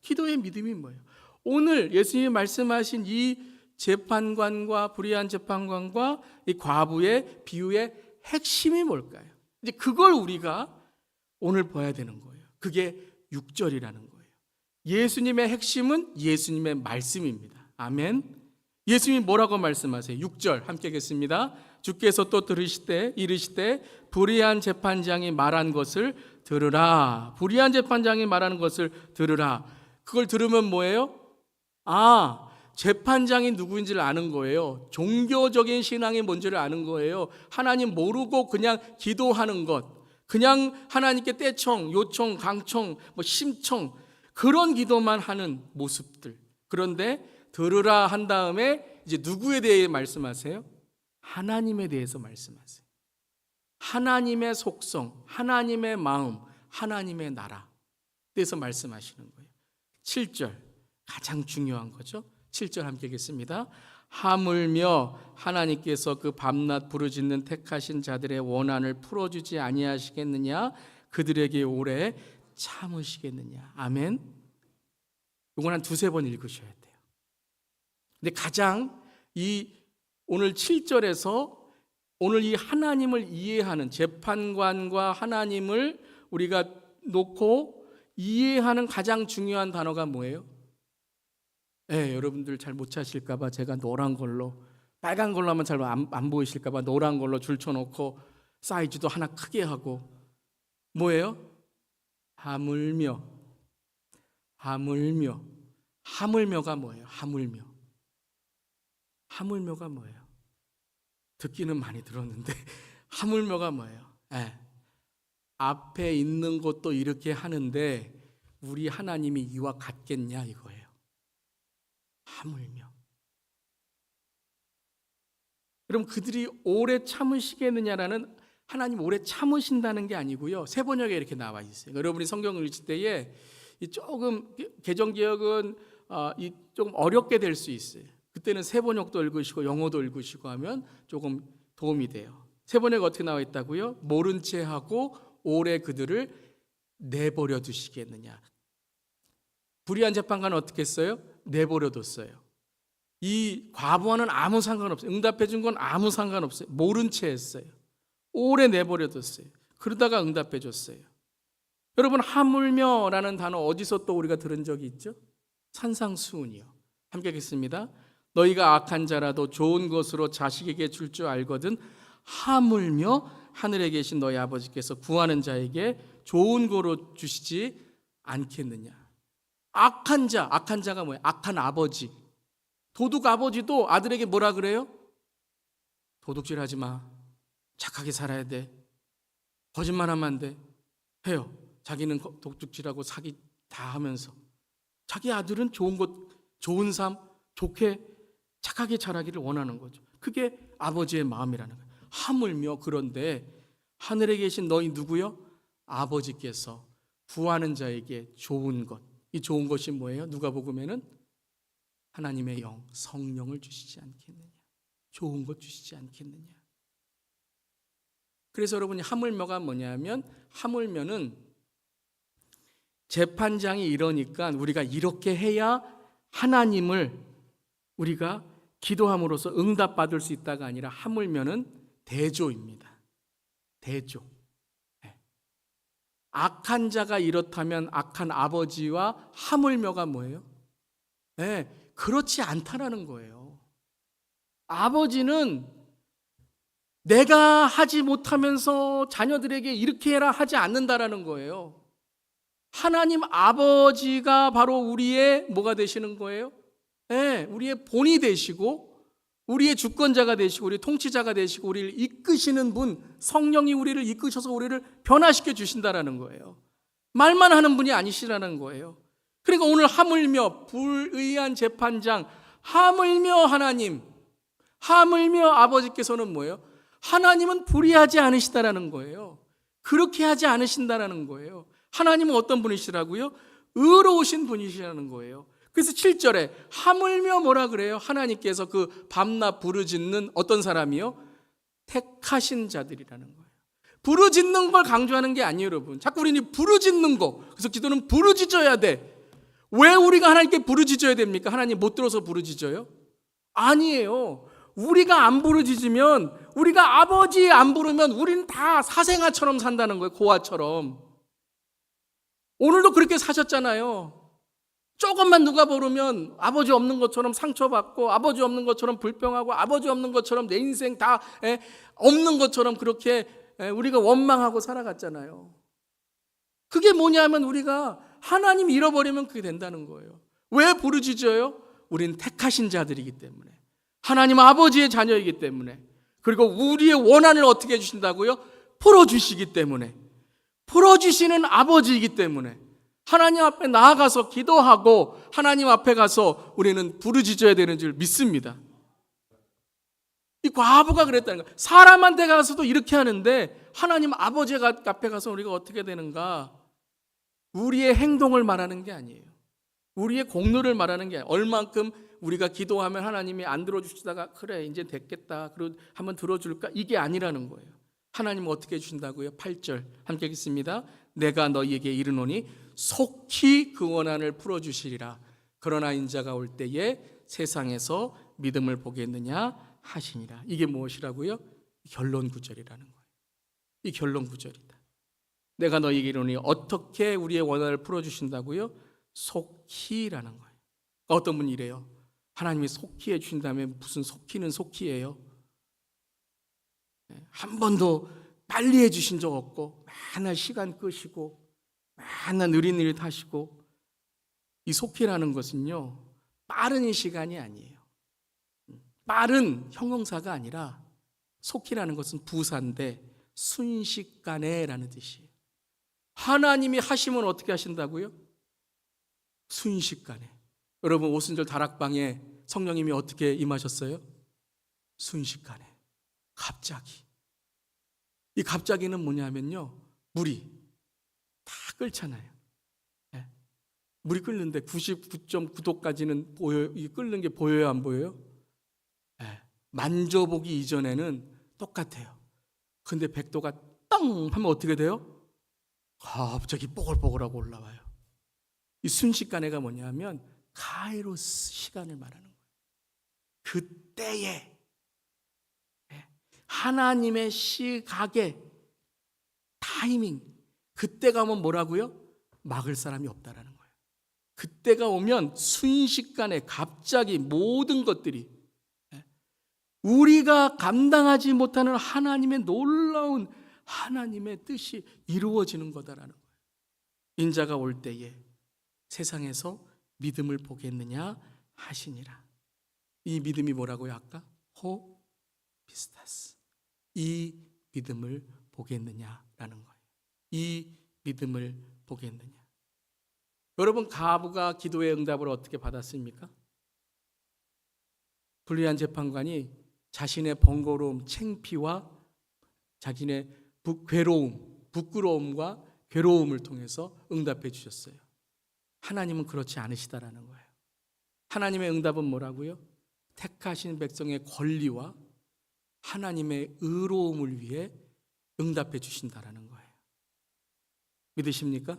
A: 기도의 믿음이 뭐예요? 오늘 예수님이 말씀하신 이 재판관과 불의한 재판관과 이 과부의 비유의 핵심이 뭘까요? 이제 그걸 우리가 오늘 봐야 되는 거예요. 그게 6절이라는 거예요. 예수님의 핵심은 예수님의 말씀입니다. 아멘. 예수님이 뭐라고 말씀하세요? 6절 함께 읽겠습니다. 주께서 또 이르시되 불의한 재판장이 말한 것을 들으라. 불의한 재판장이 말하는 것을 들으라. 그걸 들으면 뭐예요? 재판장이 누구인지를 아는 거예요. 종교적인 신앙이 뭔지를 아는 거예요. 하나님 모르고 그냥 기도하는 것, 그냥 하나님께 떼청, 요청, 강청, 심청, 그런 기도만 하는 모습들. 그런데 들으라 한 다음에 이제 누구에 대해 말씀하세요? 하나님에 대해서 말씀하세요. 하나님의 속성, 하나님의 마음, 하나님의 나라 대해서 말씀하시는 거예요. 7절 가장 중요한 거죠. 7절 함께 읽겠습니다. 하물며 하나님께서 그 밤낮 부르짖는 택하신 자들의 원한을 풀어주지 아니하시겠느냐? 그들에게 오래 참으시겠느냐? 아멘. 이건 한 두세 번 읽으셔야 돼요. 근데 가장 이 오늘 7절에서 오늘 이 하나님을 이해하는, 재판관과 하나님을 우리가 놓고 이해하는 가장 중요한 단어가 뭐예요? 여러분들 잘 못 찾으실까 봐 제가 노란 걸로, 빨간 걸로 하면 잘 안 보이실까 봐 노란 걸로 줄쳐놓고 사이즈도 하나 크게 하고, 뭐예요? 하물며가 뭐예요? 하물며가 뭐예요? 듣기는 많이 들었는데 하물며가 뭐예요? 앞에 있는 것도 이렇게 하는데 우리 하나님이 이와 같겠냐 이거예요. 하물며. 그럼 그들이 오래 참으시겠느냐라는, 하나님 오래 참으신다는 게 아니고요. 세 번역에 이렇게 나와 있어요. 여러분이 성경을 읽을 때에 조금 개정개혁은 조금 어렵게 될 수 있어요. 그때는 세 번역도 읽으시고 영어도 읽으시고 하면 조금 도움이 돼요. 세 번역 어떻게 나와 있다고요? 모른 채 하고 오래 그들을 내버려 두시겠느냐. 불의한 재판관은 어떻게 했어요? 내버려 뒀어요. 이 과부와는 아무 상관없어요. 응답해 준 건 아무 상관없어요. 모른 채 했어요. 오래 내버려 뒀어요. 그러다가 응답해 줬어요. 여러분, 하물며라는 단어 어디서 또 우리가 들은 적이 있죠? 산상수훈이요. 함께 읽겠습니다. 너희가 악한 자라도 좋은 것으로 자식에게 줄 줄 알거든 하물며 하늘에 계신 너희 아버지께서 구하는 자에게 좋은 거로 주시지 않겠느냐. 악한 자가 뭐예요? 악한 아버지. 도둑 아버지도 아들에게 뭐라 그래요? 도둑질하지 마. 착하게 살아야 돼. 거짓말하면 안 돼. 해요. 자기는 도둑질하고 사기 다 하면서 자기 아들은 좋은 것, 좋은 삶, 좋게 착하게 자라기를 원하는 거죠. 그게 아버지의 마음이라는 거예요. 하물며 그런데 하늘에 계신 너희 누구요? 아버지께서 구하는 자에게 좋은 것. 이 좋은 것이 뭐예요? 누가복음에는 하나님의 영, 성령을 주시지 않겠느냐. 좋은 것 주시지 않겠느냐. 그래서 여러분이 하물며가 뭐냐면, 하물며는 재판장이 이러니까 우리가 이렇게 해야 하나님을 우리가 기도함으로써 응답받을 수 있다가 아니라, 하물며는 대조입니다. 대조. 악한 자가 이렇다면 악한 아버지와 하물며가 뭐예요? 그렇지 않다라는 거예요. 아버지는 내가 하지 못하면서 자녀들에게 이렇게 해라 하지 않는다라는 거예요. 하나님 아버지가 바로 우리의 뭐가 되시는 거예요? 우리의 본이 되시고, 우리의 주권자가 되시고, 우리의 통치자가 되시고, 우리를 이끄시는 분, 성령이 우리를 이끄셔서 우리를 변화시켜 주신다라는 거예요. 말만 하는 분이 아니시라는 거예요. 그러니까 오늘 하물며 불의한 재판장, 하물며 하나님, 하물며 아버지께서는 뭐예요? 하나님은 불의하지 않으시다라는 거예요. 그렇게 하지 않으신다라는 거예요. 하나님은 어떤 분이시라고요? 의로우신 분이시라는 거예요. 그래서 7절에 하물며 뭐라 그래요? 하나님께서 그 밤낮 부르짖는 어떤 사람이요? 택하신 자들이라는 거예요. 부르짖는 걸 강조하는 게 아니에요, 여러분. 자꾸 우리는 부르짖는 거. 그래서 기도는 부르짖어야 돼. 왜 우리가 하나님께 부르짖어야 됩니까? 하나님 못 들어서 부르짖어요? 아니에요. 우리가 안 부르짖으면, 우리가 아버지 안 부르면 우리는 다 사생아처럼 산다는 거예요. 고아처럼. 오늘도 그렇게 사셨잖아요. 조금만 누가 부르면 아버지 없는 것처럼 상처받고, 아버지 없는 것처럼 불평하고, 아버지 없는 것처럼 내 인생 다 없는 것처럼 그렇게 우리가 원망하고 살아갔잖아요. 그게 뭐냐면 우리가 하나님 잃어버리면 그게 된다는 거예요. 왜 부르짖어요? 우리는 택하신 자들이기 때문에, 하나님 아버지의 자녀이기 때문에, 그리고 우리의 원한을 어떻게 해주신다고요? 풀어주시기 때문에, 풀어주시는 아버지이기 때문에 하나님 앞에 나아가서 기도하고 하나님 앞에 가서 우리는 부르짖어야 되는 줄 믿습니다. 이 과부가 그랬다는 거예요. 사람한테 가서도 이렇게 하는데 하나님 아버지 앞에 가서 우리가 어떻게 되는가? 우리의 행동을 말하는 게 아니에요. 우리의 공로를 말하는 게 아니에요. 얼만큼 우리가 기도하면 하나님이 안 들어주시다가 그래 이제 됐겠다, 그리고 한번 들어줄까? 이게 아니라는 거예요. 하나님은 어떻게 해주신다고요? 8절 함께 읽겠습니다. 내가 너희에게 이르노니 속히 그 원한을 풀어주시리라. 그러나 인자가 올 때에 세상에서 믿음을 보겠느냐 하시니라. 이게 무엇이라고요? 결론 구절이라는 거예요. 이 결론 구절이다. 내가 너희에게 이르노니 어떻게 우리의 원한을 풀어주신다고요? 속히라는 거예요. 어떤 분이 이래요. 하나님이 속히 해주신다면 무슨 속히는 속히예요? 한 번도 빨리 해주신 적 없고, 맨날 시간 끄시고 맨날 느린 일 타시고. 이 속히라는 것은요, 빠른 시간이 아니에요. 빠른 형용사가 아니라 속히라는 것은 부사인데 순식간에라는 뜻이에요. 하나님이 하시면 어떻게 하신다고요? 순식간에. 여러분 오순절 다락방에 성령님이 어떻게 임하셨어요? 순식간에, 갑자기. 이 갑자기는 뭐냐면요, 물이 다 끓잖아요. 네. 물이 끓는데 99.9도까지는 보여요. 이 끓는 게 보여요, 안 보여요? 네. 만져보기 이전에는 똑같아요. 근데 100도가 땅 하면 어떻게 돼요? 갑자기 뽀글뽀글하고 올라와요. 이 순식간에가 뭐냐면 카이로스 시간을 말하는 거예요. 그때에 하나님의 시각의 타이밍, 그때가 오면 뭐라고요? 막을 사람이 없다라는 거예요. 그때가 오면 순식간에 갑자기 모든 것들이 우리가 감당하지 못하는 하나님의 놀라운 하나님의 뜻이 이루어지는 거다라는 거예요. 인자가 올 때에 세상에서 믿음을 보겠느냐 하시니라. 이 믿음이 뭐라고요? 아까 호피스타스, 이 믿음을 보겠느냐라는 거예요. 이 믿음을 보겠느냐. 여러분 가부가 기도의 응답을 어떻게 받았습니까? 불의한 재판관이 자신의 번거로움, 창피와 자신의 부끄러움과 괴로움을 통해서 응답해 주셨어요. 하나님은 그렇지 않으시다라는 거예요. 하나님의 응답은 뭐라고요? 택하신 백성의 권리와 하나님의 의로움을 위해 응답해 주신다라는 거예요. 믿으십니까?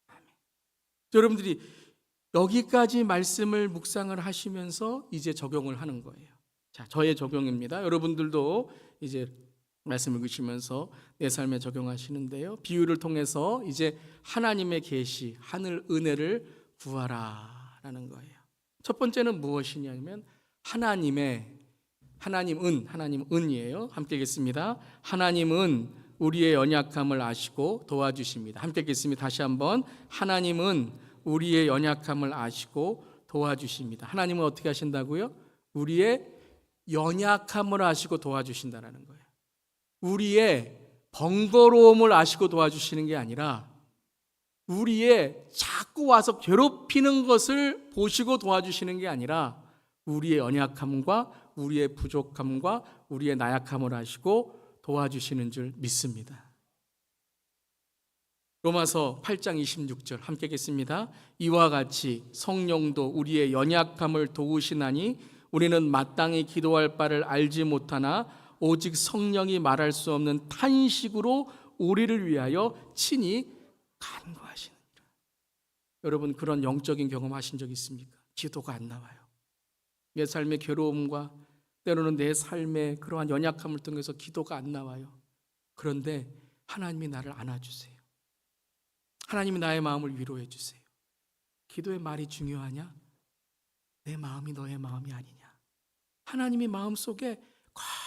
A: 아멘. 여러분들이 여기까지 말씀을 묵상을 하시면서 이제 적용을 하는 거예요. 자, 저의 적용입니다. 여러분들도 이제 말씀을 읽으시면서 내 삶에 적용하시는데요. 비유를 통해서 이제 하나님의 계시, 하늘 은혜를 구하라라는 거예요. 첫 번째는 무엇이냐면 하나님은이에요. 함께 읽겠습니다. 하나님은 우리의 연약함을 아시고 도와주십니다. 함께 읽겠습니다. 다시 한번. 하나님은 우리의 연약함을 아시고 도와주십니다. 하나님은 어떻게 하신다고요? 우리의 연약함을 아시고 도와주신다는 거예요. 우리의 번거로움을 아시고 도와주시는 게 아니라 우리의 자꾸 와서 괴롭히는 것을 보시고 도와주시는 게 아니라 우리의 연약함과 우리의 부족함과 우리의 나약함을 아시고 도와주시는 줄 믿습니다. 로마서 8장 26절 함께 읽겠습니다. 이와 같이 성령도 우리의 연약함을 도우시나니 우리는 마땅히 기도할 바를 알지 못하나 오직 성령이 말할 수 없는 탄식으로 우리를 위하여 친히 간구하시느니라. 여러분, 그런 영적인 경험 하신 적 있습니까? 기도가 안 나와요. 내 삶의 괴로움과 때로는 내 삶의 그러한 연약함을 통해서 기도가 안 나와요. 그런데 하나님이 나를 안아주세요. 하나님이 나의 마음을 위로해 주세요. 기도의 말이 중요하냐? 내 마음이 너의 마음이 아니냐? 하나님이 마음속에 꽉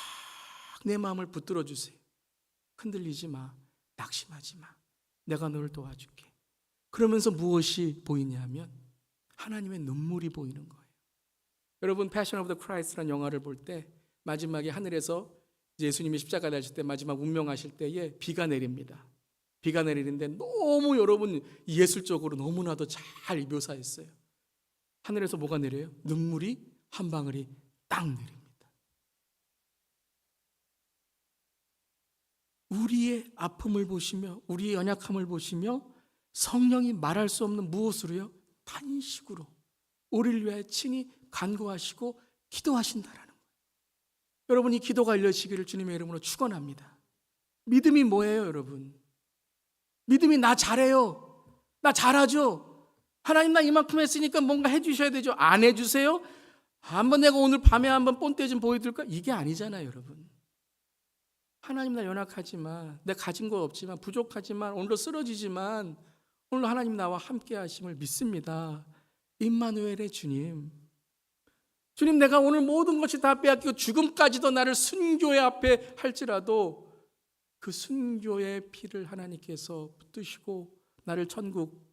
A: 내 마음을 붙들어 주세요. 흔들리지 마. 낙심하지 마. 내가 너를 도와줄게. 그러면서 무엇이 보이냐면 하나님의 눈물이 보이는 거예요. 여러분, 패션 오브 더 크라이스트라는 영화를 볼 때 마지막에 하늘에서 예수님이 십자가 달실 때 마지막 운명하실 때에 비가 내립니다. 비가 내리는데 너무 여러분 예술적으로 너무나도 잘 묘사했어요. 하늘에서 뭐가 내려요? 눈물이 한 방울이 딱 내립니다. 우리의 아픔을 보시며 우리의 연약함을 보시며 성령이 말할 수 없는 무엇으로요? 탄식으로 우리를 위하여 친히 간구하시고 기도하신다라는 거예요. 여러분, 이 기도가 이루어지기를 주님의 이름으로 축원합니다. 믿음이 뭐예요, 여러분? 믿음이 나 잘해요. 나 잘하죠. 하나님 나 이만큼 했으니까 뭔가 해주셔야 되죠. 안 해주세요? 한번 내가 오늘 밤에 한번 본때 좀 보여드릴까? 이게 아니잖아요, 여러분. 하나님 나 연약하지만, 내 가진 거 없지만, 부족하지만, 오늘도 쓰러지지만 오늘 하나님 나와 함께 하심을 믿습니다. 임마누엘의 주님, 주님, 내가 오늘 모든 것이 다 빼앗기고 죽음까지도 나를 순교의 앞에 할지라도 그 순교의 피를 하나님께서 붙드시고 나를 천국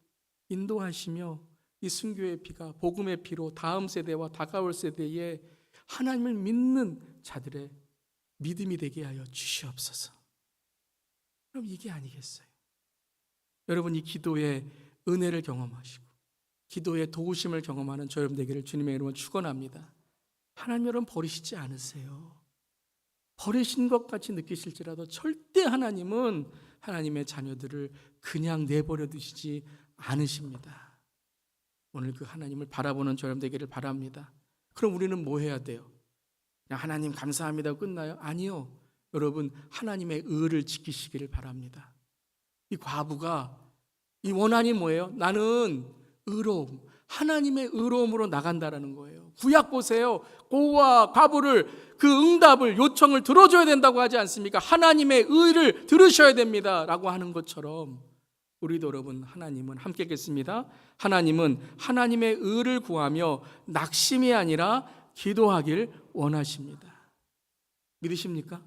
A: 인도하시며 이 순교의 피가 복음의 피로 다음 세대와 다가올 세대에 하나님을 믿는 자들의 믿음이 되게 하여 주시옵소서. 그럼 이게 아니겠어요? 여러분, 이 기도의 은혜를 경험하시고 기도의 도우심을 경험하는 저 여러분 되기를 주님의 이름으로 축원합니다. 하나님 여러분 버리시지 않으세요. 버리신 것 같이 느끼실지라도 절대 하나님은 하나님의 자녀들을 그냥 내버려 두시지 않으십니다. 오늘 그 하나님을 바라보는 저 여러분 되기를 바랍니다. 그럼 우리는 뭐 해야 돼요? 그냥 하나님 감사합니다 끝나요? 아니요. 여러분, 하나님의 의를 지키시기를 바랍니다. 이 과부가 이 원한이 뭐예요? 나는 의로움, 하나님의 의로움으로 나간다라는 거예요. 구약 보세요. 고와 과부를 그 응답을 요청을 들어줘야 된다고 하지 않습니까? 하나님의 의를 들으셔야 됩니다 라고 하는 것처럼 우리도 여러분, 하나님은 함께 읽겠습니다. 하나님은 하나님의 의를 구하며 낙심이 아니라 기도하길 원하십니다. 믿으십니까?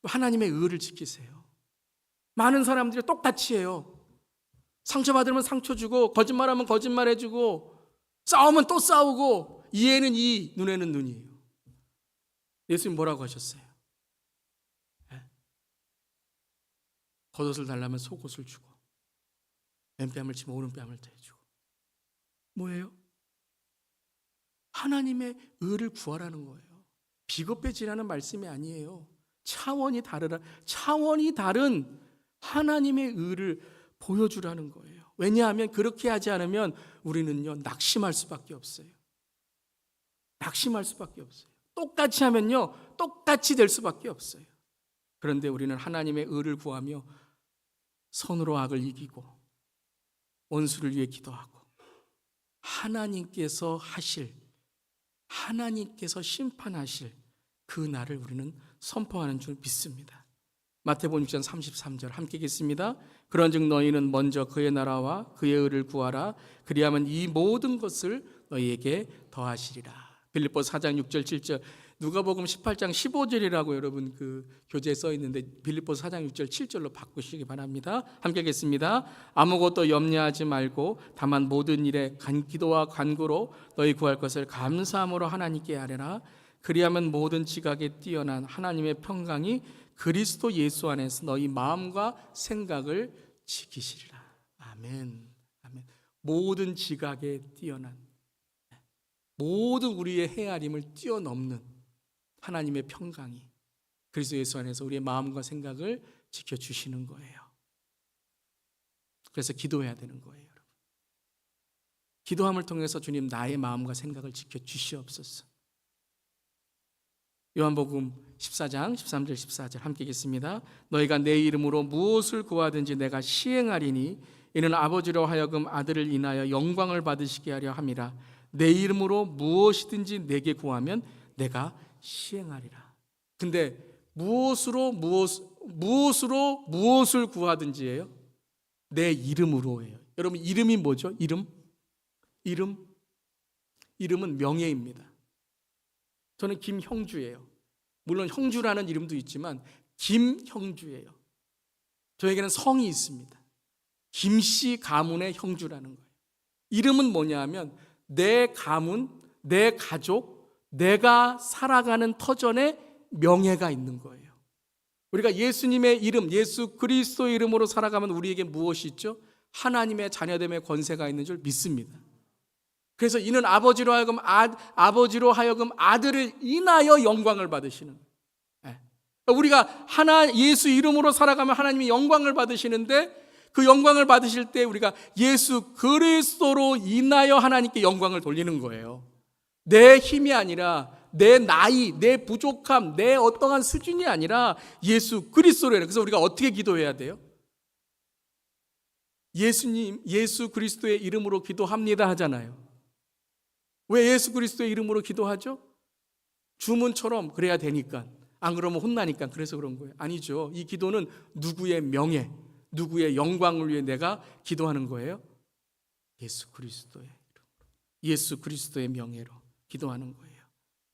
A: 하나님의 의를 지키세요. 많은 사람들이 똑같이 해요. 상처받으면 상처 주고 거짓말하면 거짓말 해주고 싸우면 또 싸우고 이에는 이, 눈에는 눈이에요. 예수님 뭐라고 하셨어요? 겉옷을 달라면 속옷을 주고 왼뺨을 치면 오른뺨을 대주고. 뭐예요? 하나님의 의를 구하라는 거예요. 비겁해지라는 말씀이 아니에요. 차원이 다른 하나님의 의를 보여주라는 거예요. 왜냐하면 그렇게 하지 않으면 우리는요 낙심할 수밖에 없어요. 낙심할 수밖에 없어요. 똑같이 하면요 똑같이 될 수밖에 없어요. 그런데 우리는 하나님의 의를 구하며 선으로 악을 이기고 원수를 위해 기도하고 하나님께서 심판하실 그 날을 우리는 선포하는 줄 믿습니다. 마태복음 6장 33절 함께 읽겠습니다. 그런즉 너희는 먼저 그의 나라와 그의 의를 구하라. 그리하면 이 모든 것을 너희에게 더하시리라. 빌립보서 4장 6절 7절, 누가복음 18장 15절이라고 여러분 그 교재에 써 있는데 빌립보서 4장 6절 7절로 바꾸시기 바랍니다. 함께 읽겠습니다. 아무것도 염려하지 말고 다만 모든 일에 기도와 간구로 너희 구할 것을 감사함으로 하나님께 아뢰라. 그리하면 모든 지각에 뛰어난 하나님의 평강이 그리스도 예수 안에서 너희 마음과 생각을 지키시리라. 아멘. 아멘. 모든 지각에 뛰어난, 모든 우리의 헤아림을 뛰어넘는 하나님의 평강이 그리스도 예수 안에서 우리의 마음과 생각을 지켜주시는 거예요. 그래서 기도해야 되는 거예요, 여러분. 기도함을 통해서 주님 나의 마음과 생각을 지켜주시옵소서. 요한복음 14장 13절 14절 함께 읽겠습니다. 너희가 내 이름으로 무엇을 구하든지 내가 시행하리니 이는 아버지로 하여금 아들을 인하여 영광을 받으시게 하려 함이라. 내 이름으로 무엇이든지 내게 구하면 내가 시행하리라. 근데 무엇을 구하든지예요? 내 이름으로예요. 여러분, 이름이 뭐죠? 이름은 명예입니다. 저는 김형주예요. 물론 형주라는 이름도 있지만 김형주예요. 저에게는 성이 있습니다. 김씨 가문의 형주라는 거예요. 이름은 뭐냐 하면 내 가문, 내 가족, 내가 살아가는 터전에 명예가 있는 거예요. 우리가 예수님의 이름, 예수 그리스도의 이름으로 살아가면 우리에게 무엇이 있죠? 하나님의 자녀됨의 권세가 있는 줄 믿습니다. 그래서 이는 아버지로 하여금 아들을 인하여 영광을 받으시는 거예요. 우리가 예수 이름으로 살아가면 하나님이 영광을 받으시는데, 그 영광을 받으실 때 우리가 예수 그리스도로 인하여 하나님께 영광을 돌리는 거예요. 내 힘이 아니라, 내 나이, 내 부족함, 내 어떠한 수준이 아니라 예수 그리스도로 해요. 그래서 우리가 어떻게 기도해야 돼요? 예수 그리스도의 이름으로 기도합니다 하잖아요. 왜 예수 그리스도의 이름으로 기도하죠? 주문처럼 그래야 되니까. 안 그러면 혼나니까 그래서 그런 거예요. 아니죠. 이 기도는 누구의 명예, 누구의 영광을 위해 내가 기도하는 거예요? 예수 그리스도의 이름으로, 예수 그리스도의 명예로 기도하는 거예요.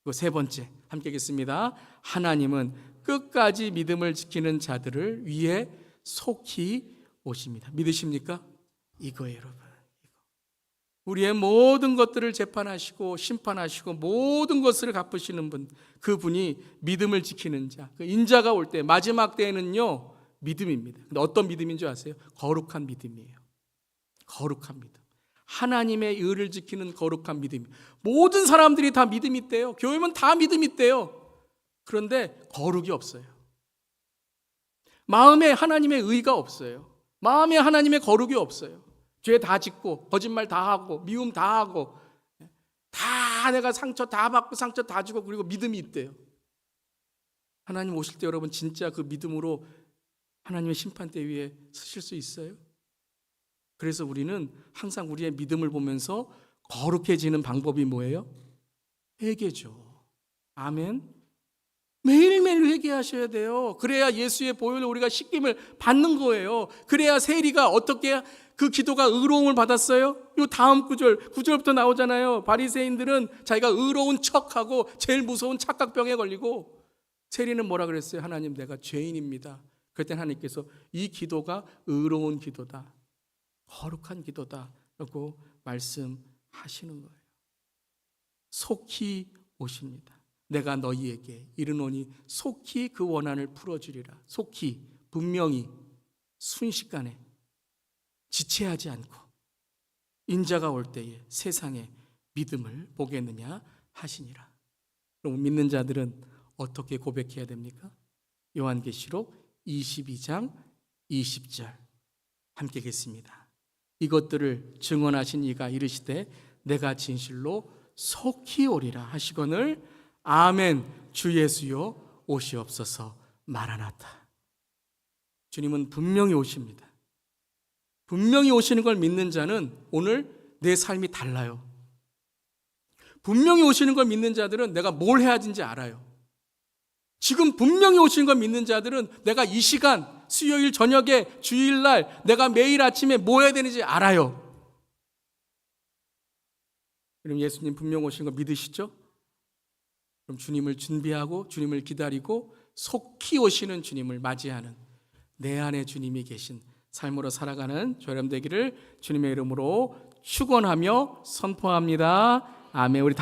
A: 그리고 세 번째 함께 읽겠습니다. 하나님은 끝까지 믿음을 지키는 자들을 위해 속히 오십니다. 믿으십니까? 이거예요, 여러분. 우리의 모든 것들을 재판하시고 심판하시고 모든 것을 갚으시는 분, 그분이 믿음을 지키는 자, 그 인자가 올 때, 마지막 때에는요 믿음입니다. 근데 어떤 믿음인 줄 아세요? 거룩한 믿음이에요. 거룩한 믿음. 하나님의 의를 지키는 거룩한 믿음. 모든 사람들이 다 믿음이 있대요. 교회면 다 믿음이 있대요. 그런데 거룩이 없어요. 마음에 하나님의 의가 없어요. 마음에 하나님의 거룩이 없어요. 죄 다 짓고 거짓말 다 하고 미움 다 하고 다 내가 상처 다 받고 상처 다 주고, 그리고 믿음이 있대요. 하나님 오실 때 여러분 진짜 그 믿음으로 하나님의 심판대 위에 서실 수 있어요? 그래서 우리는 항상 우리의 믿음을 보면서 거룩해지는 방법이 뭐예요? 회개죠. 아멘. 매일매일 회개하셔야 돼요. 그래야 예수의 보혈로 우리가 씻김을 받는 거예요. 그래야 세리가 어떻게 그 기도가 의로움을 받았어요? 요 다음 구절부터 나오잖아요. 바리새인들은 자기가 의로운 척하고 제일 무서운 착각병에 걸리고, 세리는 뭐라 그랬어요? 하나님, 내가 죄인입니다. 그때 하나님께서 이 기도가 의로운 기도다, 거룩한 기도다 라고 말씀하시는 거예요. 속히 오십니다. 내가 너희에게 이르노니 속히 그 원한을 풀어주리라. 속히, 분명히, 순식간에, 지체하지 않고 인자가 올 때에 세상에 믿음을 보겠느냐 하시니라. 그럼 믿는 자들은 어떻게 고백해야 됩니까? 요한계시록 22장 20절 함께 읽겠습니다. 이것들을 증언하신 이가 이르시되 내가 진실로 속히 오리라 하시거늘 아멘. 주 예수여 오시옵소서. 마라나타. 주님은 분명히 오십니다. 분명히 오시는 걸 믿는 자는 오늘 내 삶이 달라요. 분명히 오시는 걸 믿는 자들은 내가 뭘 해야 하는지 알아요. 지금 분명히 오시는 걸 믿는 자들은 내가 이 시간, 수요일 저녁에, 주일날 내가 매일 아침에 뭐 해야 되는지 알아요. 그럼 예수님 분명 오시는 거 믿으시죠? 그럼 주님을 준비하고 주님을 기다리고 속히 오시는 주님을 맞이하는 내 안에 주님이 계신 삶으로 살아가는 저렴 되기를 주님의 이름으로 축원하며 선포합니다. 아멘. 우리